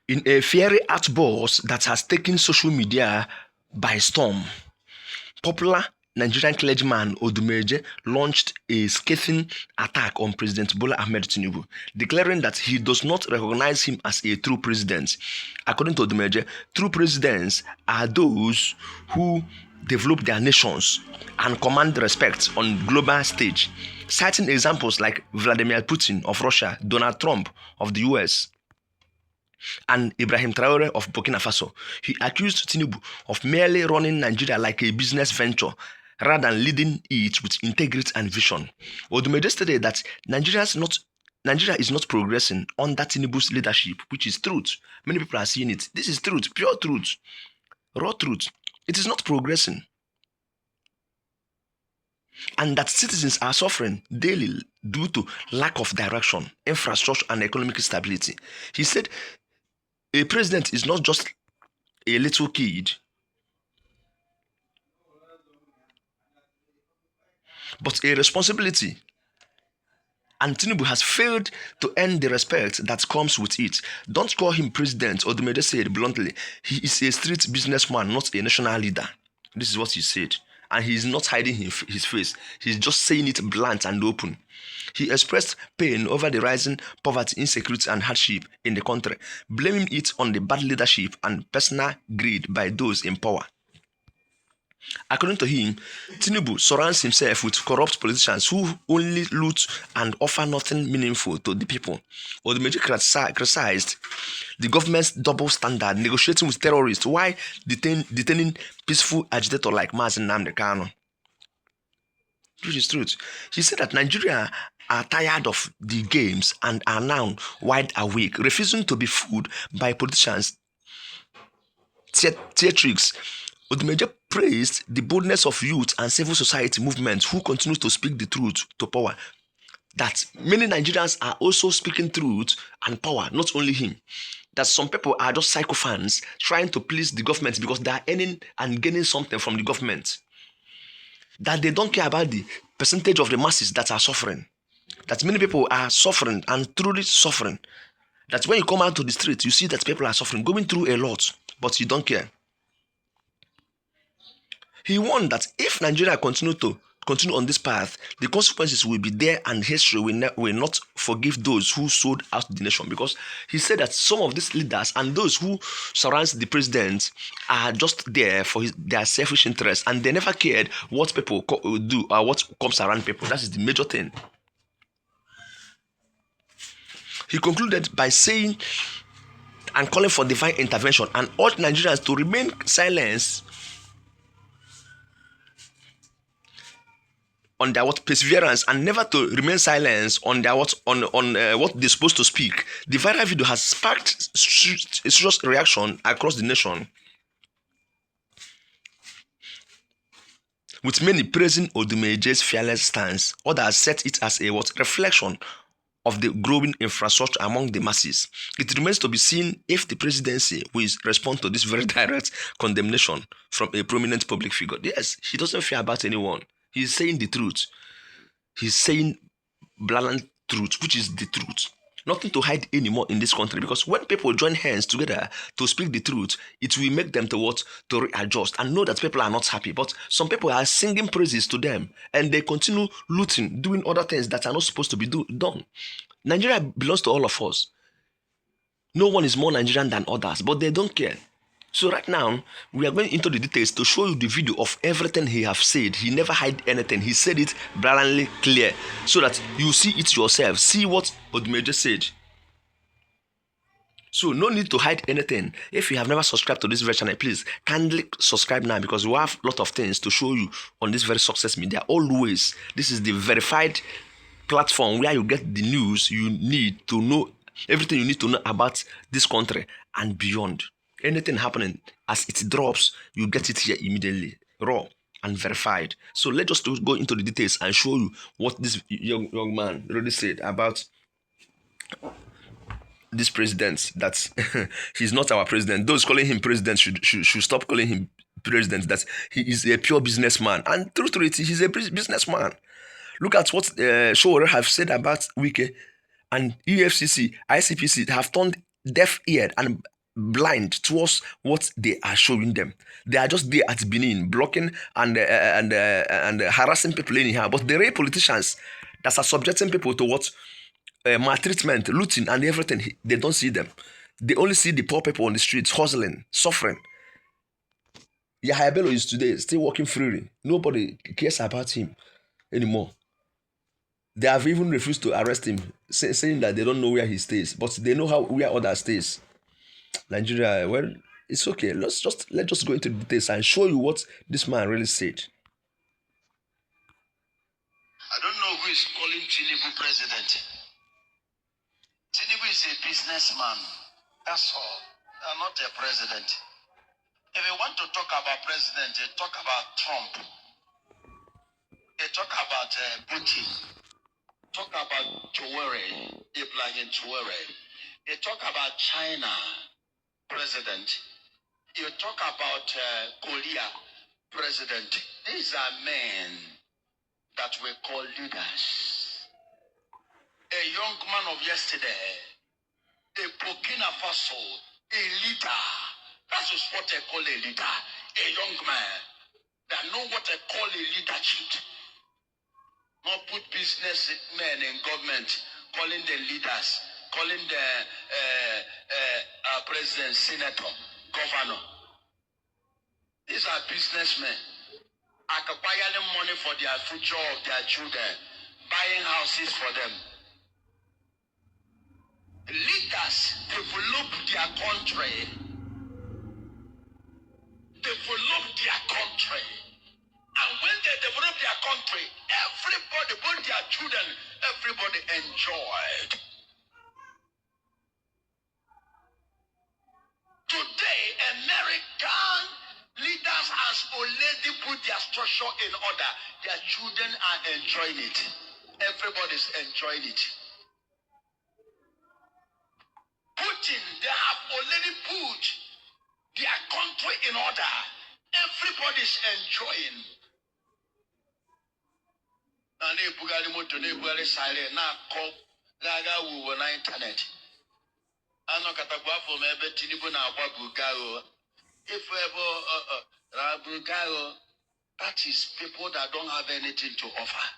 In a fiery outburst that has taken social media by storm, popular Nigerian clergyman Odumeje launched a scathing attack on President Bola Ahmed Tinubu, declaring that he does not recognize him as a true president. According to Odumeje, true presidents are those who develop their nations and command respect on global stage, citing examples like Vladimir Putin of Russia, Donald Trump of the US, and Ibrahim Traoré of Burkina Faso. He accused Tinubu of merely running Nigeria like a business venture rather than leading it with integrity and vision. Odumeje stated that Nigeria is not progressing under Tinubu's leadership, which is truth. Many people are seeing it. This is truth, pure truth, raw truth. It is not progressing. And that citizens are suffering daily due to lack of direction, infrastructure, and economic stability. He said a president is not just a little kid, but a responsibility. And Tinubu has failed to earn the respect that comes with it. Don't call him president, Odumeje said bluntly. He is a street businessman, not a national leader. This is what he said. And he is not hiding his face. He's just saying it blunt and open. He expressed pain over the rising poverty, insecurity, and hardship in the country, blaming it on the bad leadership and personal greed by those in power. According to him, Tinubu surrounds himself with corrupt politicians who only loot and offer nothing meaningful to the people. Odumeje criticized the government's double standard, negotiating with terrorists while detaining peaceful agitators like Mazi Nnamdi Kanu. Which is truth. He said that Nigeria are tired of the games and are now wide awake, refusing to be fooled by politicians' theatrics. Odumeje praised the boldness of youth and civil society movements who continue to speak the truth to power. That many Nigerians are also speaking truth and power, not only him. That some people are just sycophants trying to please the government because they are earning and gaining something from the government. That they don't care about the percentage of the masses that are suffering. That many people are suffering and truly suffering. That when you come out to the street, you see that people are suffering, going through a lot, but you don't care. He warned that if Nigeria continue on this path, the consequences will be there and history will not forgive those who sold out the nation. Because he said that some of these leaders and those who surround the president are just there for their selfish interests, and they never cared what people do or what comes around people. That is the major thing. He concluded by saying and calling for divine intervention and urged Nigerians to remain silent on their perseverance and never to remain silent on their what they're supposed to speak. The viral video has sparked a serious reaction across the nation, with many praising Odumeje's fearless stance. Others set it as a reflection of the growing infrastructure among the masses. It remains to be seen if the presidency will respond to this very direct condemnation from a prominent public figure. Yes, he doesn't fear about anyone. He's saying the truth. He's saying blatant truth, which is the truth. Nothing to hide anymore in this country, because when people join hands together to speak the truth, it will make them to readjust and know that people are not happy. But some people are singing praises to them and they continue looting, doing other things that are not supposed to be done. Nigeria belongs to all of us. No one is more Nigerian than others, but they don't care. So right now, we are going into the details to show you the video of everything he have said. He never hid anything. He said it blatantly clear so that you see it yourself. See what Odumeje said. So no need to hide anything. If you have never subscribed to this very channel, please kindly subscribe now, because we have a lot of things to show you on this very success media. Always, this is the verified platform where you get the news you need to know, everything you need to know about this country and beyond. Anything happening, as it drops, you get it here immediately, raw and verified. So let's just go into the details and show you what this young man really said about this president, that he's not our president. Those calling him president should stop calling him president, that he is a pure businessman. And true to it, he's a businessman. Look at what Traoré have said about Wike, and EFCC, ICPC have turned deaf ear and blind towards what they are showing them. They are just there at Benin, blocking and harassing people anyhow. But the real politicians that are subjecting people to what maltreatment, looting, and everything, they don't see them. They only see the poor people on the streets hustling, suffering. Yahya Bello is today still walking freely. Nobody cares about him anymore. They have even refused to arrest him, saying that they don't know where he stays, but they know where others stays. Nigeria, well, it's okay. Let's just go into the details and show you what this man really said. I don't know who is calling Tinubu president. Tinubu is a businessman. That's all. Not a president. If you want to talk about president, you talk about Trump. You talk about Putin. Talk about Traoré, Ibrahim Traoré. You talk about China president. You talk about Korea president. These are men that we call leaders. A young man of yesterday, a Burkina Faso, a leader. That is what I call a leader. A young man that know what I call a leadership. Not put businessmen in government, calling them leaders, calling the president, senator, governor. These are businessmen. Acquiring money for their future of their children, buying houses for them. Leaders develop their country. Develop their country. And when they develop their country, everybody, both their children, everybody enjoyed. Today, American leaders has already put their structure in order. Their children are enjoying it. Everybody's enjoying it. Putin, they have already put their country in order. Everybody's enjoying. Na na-ebugharị moto na-ebugharị siren na-akọ gaga wuwo na ịntanetị. Anọkatakwa afọ m ebe Tinubu na-agba bugago. If ever bugago, that is people that don't have anything to offer.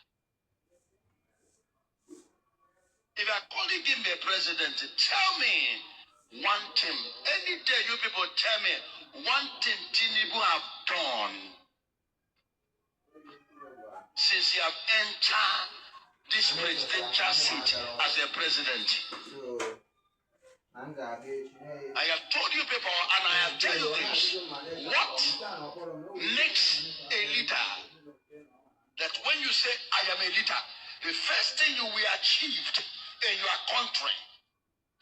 If you are calling him a president, tell me one thing. Any day you people tell me one thing Tinubu have done since you have entered this presidential seat as a president. I have told you people and I have told you this. What makes a leader? That when you say I am a leader, the first thing you will achieve in your country,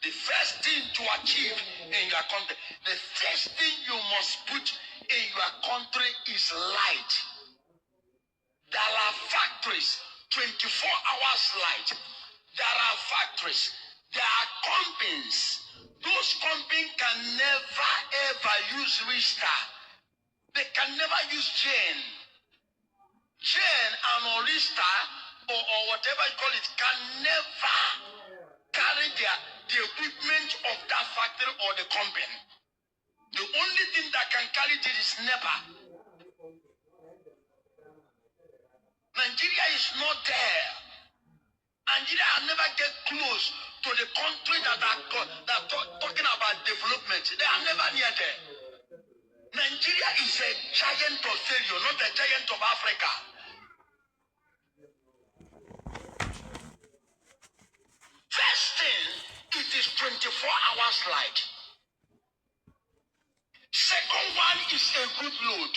the first thing to achieve in your country, the first thing you must put in your country is light. There are factories, 24 hours light. There are factories. There are companies. Those companies can never ever use restart. They can never use chain. Chain and restart or whatever you call it can never carry the equipment of that factory or the company. The only thing that can carry it is NEPA. Nigeria is not there. Nigeria never get close to the country that are talking about development. They are never near there. Nigeria is a giant of failure, not a giant of Africa. First thing, it is 24 hours light. Second one is a good load.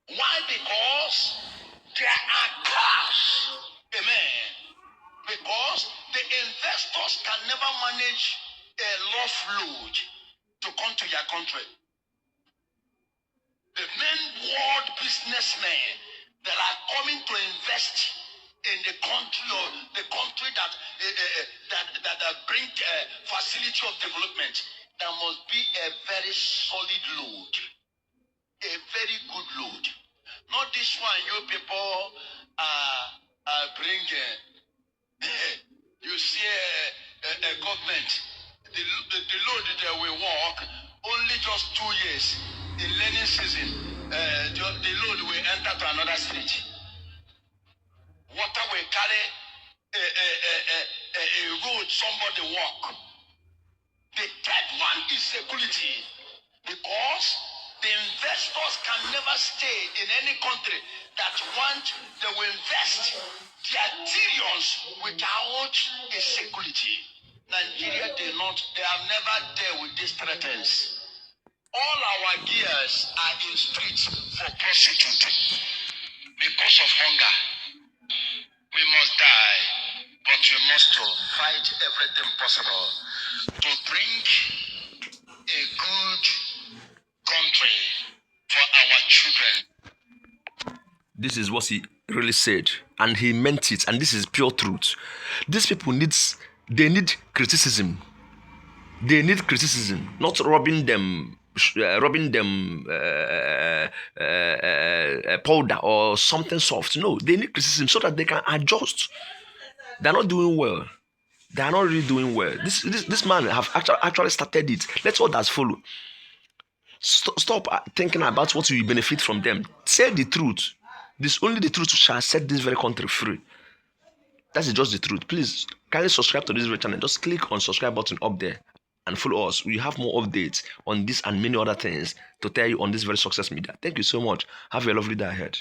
Why? Because there are cars. Amen. Because the investors can never manage a lost load to come to your country. The main world businessmen that are coming to invest in the country or the country that bring facility of development, there must be a very solid load, a very good load. Not this one you people bring. You see a government the load that we walk, only just 2 years in learning season, the load will enter to another stage. Water will carry a road somebody walk. The third one is security, because the investors can never stay in any country that they will invest their trillions without a security. Nigeria they have never dealt with these threats. All our gears are in streets for prostitute because of hunger. We must die, but we must fight everything possible to bring a good country for our children. This is what he really said, and he meant it, and this is pure truth. These people need criticism. They need criticism, not robbing them powder or something soft. No, they need criticism so that they can adjust. They're not doing well. They are not really doing well. This man have actually started it. Let others follow. Stop thinking about what you benefit from them. Say the truth. Only the truth shall set this very country free. That's just the truth. Please kindly subscribe to this very channel. Just click on subscribe button up there and follow us. We have more updates on this and many other things to tell you on this very success media. Thank you so much. Have a lovely day ahead.